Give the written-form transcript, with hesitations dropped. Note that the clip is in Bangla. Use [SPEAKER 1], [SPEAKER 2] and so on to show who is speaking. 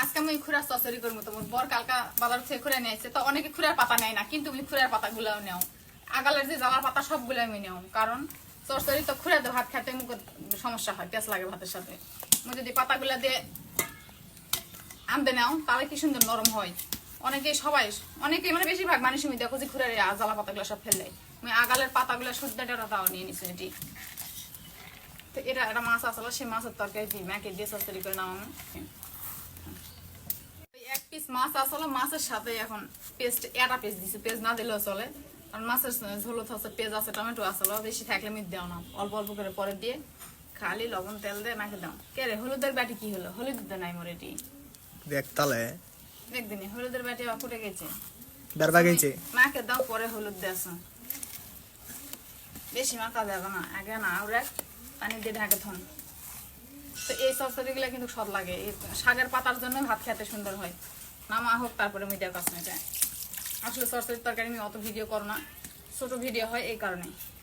[SPEAKER 1] আজকে আমি খুঁড়ার চচড়ি করবো। তোমার বর কালকা বাজার থেকে খুঁড়ে নিয়ে আসছে, তো অনেকে খুঁড়ার পাতা নেয় না, কিন্তু আমি খুঁড়ার পাতা গুলাও নেও, আগালের যে জ্বালার পাতা সবগুলো আমি নেও, কারণ চচড়ি তো খুঁড়ে ভাত খেতে মুখ সমস্যা হয়, পেঁচ লাগে ভাতের সাথে। আমি যদি পাতাগুলা দিয়ে আনতে নাও তাহলে কি সুন্দর নরম হয়। অনেকে মানে বেশিরভাগ মানুষ আমি দেখো যে খুঁড়ে জ্বালা পাতাগুলো সব ফেলে, আমি আগালের পাতাগুলো শুদ্ধটা তাও নিয়ে নিচ্ছি। এটি তো এটা একটা মাছ আসলো, সেই মাছের তরকারি দিই ম্যাকে দিয়ে চচড়ি করে নামানো। এক পিস মাছ আসলো, মাছের সাথে এখন পেস্ট এটা পেস্ট দিচ্ছি, পেস্ট না দিলেও চলে, কারণ মাছের ঝোলত আছে, পেঁয়াজ আছে, টমেটো আসলো, বেশি থাকলে মিট দেও না, অল্প অল্প করে পরে দিয়ে খালি লবণ তেল দিয়ে মাখে দাও। কে রে হলুদের বাটি কি হলো? হলুদ দিতে নাই মোর এটি
[SPEAKER 2] দেখতালে
[SPEAKER 1] একদিনে হলুদের বাটি ফুটে গেছে,
[SPEAKER 2] বেরবা গেছে
[SPEAKER 1] মাকে দাও, পরে হলুদ দেশ, বেশি মাখা যাবে না, আগে না আর পানি দিয়ে ঢাকে থন। তো এই চচড়ি গুলা কিন্তু স্বাদ লাগে, এই শাকের পাতার জন্য ভাত খেতে সুন্দর হয়। নামা হোক তারপরে মিডিয়ার কাছে। আসলে চচড়ির তরকারি আমি অত ভিডিও করো না, ছোট ভিডিও হয় এই কারণে।